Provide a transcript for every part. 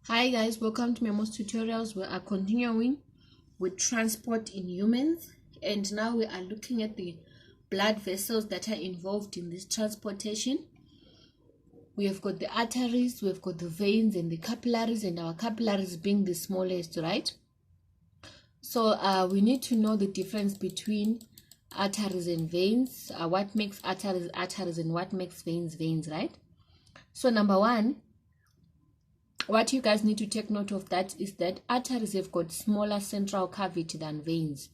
Hi guys, welcome to my most tutorials. We are continuing with transport in humans, and now we are looking at the blood vessels that are involved in this transportation. We have got the arteries, we have got the veins and the capillaries, and our capillaries being the smallest, right? So we need to know the difference between arteries and veins, what makes arteries arteries and what makes veins veins, right? So number one, what you guys need to take note of that is that arteries have got smaller central cavity than veins.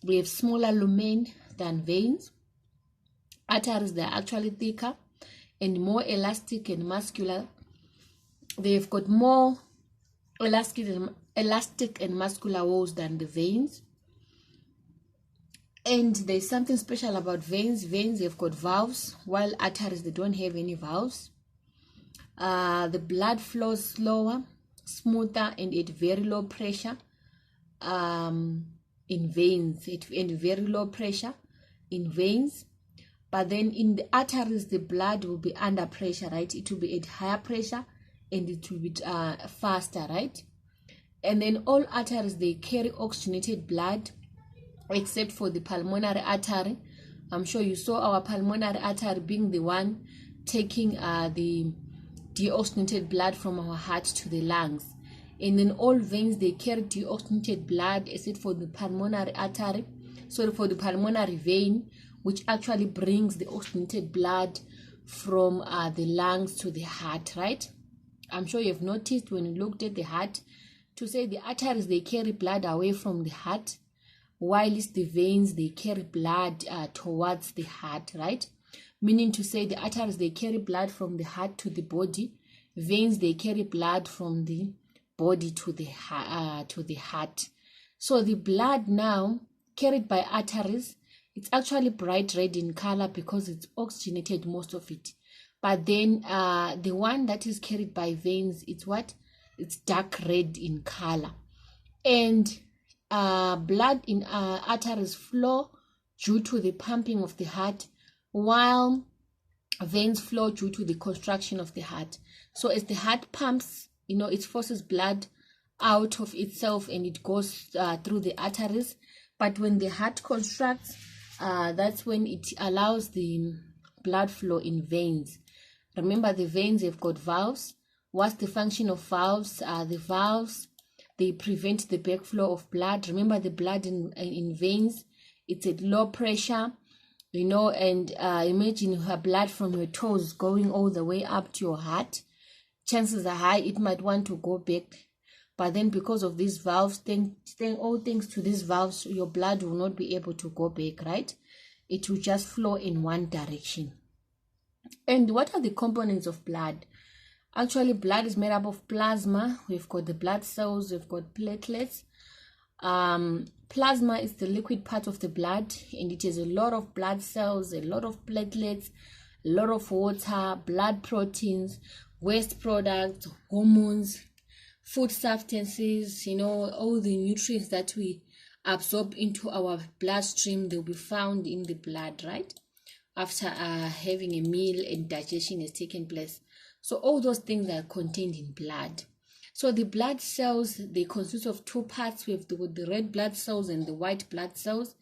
We have smaller lumen than veins. Arteries, they're actually thicker and more elastic and muscular. They've got more elastic and muscular walls than the veins. And there's something special about veins. Veins, they've got valves, while arteries, they don't have any valves. The blood flows slower, smoother, and at very low pressure in veins. Very low pressure in veins. But then in the arteries, the blood will be under pressure, right? It will be at higher pressure and it will be faster, right? And then all arteries, they carry oxygenated blood except for the pulmonary artery. I'm sure you saw our pulmonary artery being the one taking the deoxygenated blood from our heart to the lungs. And then all veins, they carry deoxygenated blood except for the pulmonary artery, for the pulmonary vein, which actually brings the oxygenated blood from the lungs to the heart, right? I'm sure you've noticed when you looked at the heart to say the arteries, they carry blood away from the heart, while the veins, they carry blood towards the heart, right? Meaning to say the arteries, they carry blood from the heart to the body. Veins, they carry blood from the body to the heart. So the blood now carried by arteries, it's actually bright red in color because it's oxygenated, most of it. But then the one that is carried by veins, it's what? It's dark red in color. And blood in arteries flow due to the pumping of the heart, while veins flow due to the construction of the heart. So as the heart pumps, it forces blood out of itself and it goes through the arteries. But when the heart constructs, that's when it allows the blood flow in veins. Remember, the veins have got valves. What's the function of valves? The valves, they prevent the backflow of blood. Remember, the blood in veins, it's at low pressure, and imagine her blood from your toes going all the way up to your heart. Chances are high it might want to go back. But then because of these valves, all thanks to these valves, your blood will not be able to go back, right? It will just flow in one direction. And what are the components of blood? Actually, blood is made up of plasma. We've got the blood cells, we've got platelets. Plasma is the liquid part of the blood, and it has a lot of blood cells, a lot of platelets, a lot of water, blood proteins, waste products, hormones, food substances, all the nutrients that we absorb into our bloodstream, they'll be found in the blood, right? After having a meal and digestion has taken place. So all those things are contained in blood. So the blood cells, they consist of two parts. We have the red blood cells and the white blood cells.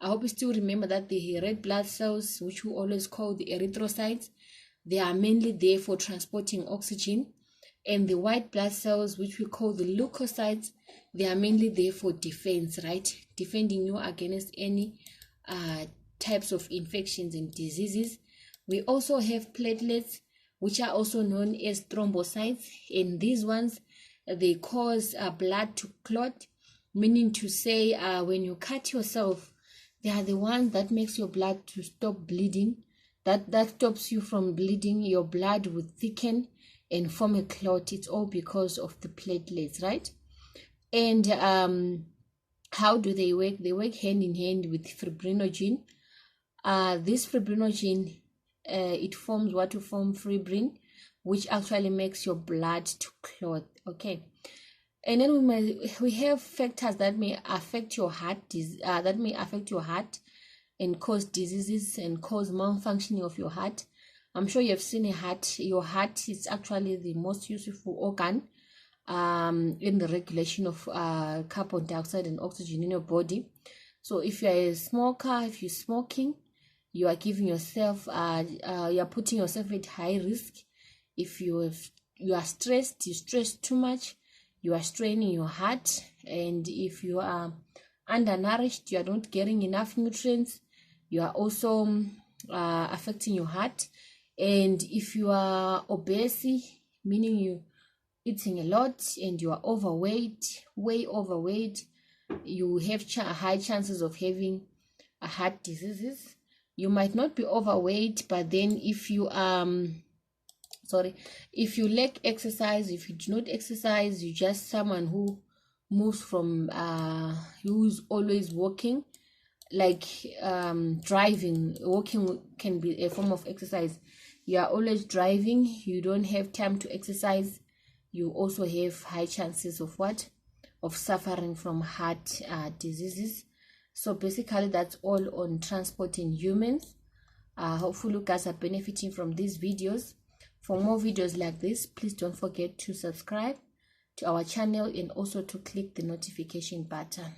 I hope you still remember that the red blood cells, which we always call the erythrocytes, they are mainly there for transporting oxygen. And the white blood cells, which we call the leukocytes, they are mainly there for defense, right? Defending you against any types of infections and diseases. We also have platelets, which are also known as thrombocytes, and these ones, they cause blood to clot, meaning to say when you cut yourself, they are the ones that makes your blood to stop bleeding. That stops you from bleeding. Your blood will thicken and form a clot. It's all because of the platelets, right? And how do they work? They work hand in hand with fibrinogen. This fibrinogen, it forms what to form fibrin, which actually makes your blood to clot. Okay, and then we have factors that may affect your heart, and cause diseases and cause malfunctioning of your heart. I'm sure you've seen a heart. Your heart is actually the most useful organ in the regulation of carbon dioxide and oxygen in your body. So if you're a smoker, if you're smoking, you are giving yourself you are putting yourself at high risk. If you are stressed, you stress too much, you are straining your heart. And if you are undernourished, you are not getting enough nutrients, you are also affecting your heart. And if you are obese, meaning you eating a lot and you are overweight, way overweight, you have high chances of having heart diseases. You might not be overweight, but then if you if you lack exercise, if you do not exercise, you're just someone who moves from who's always walking, like driving. Walking can be a form of exercise. You are always driving, you don't have time to exercise, you also have high chances of suffering from heart diseases. So basically that's all on transporting humans. Hopefully you guys are benefiting from these videos. For more videos like this, please don't forget to subscribe to our channel and also to click the notification button.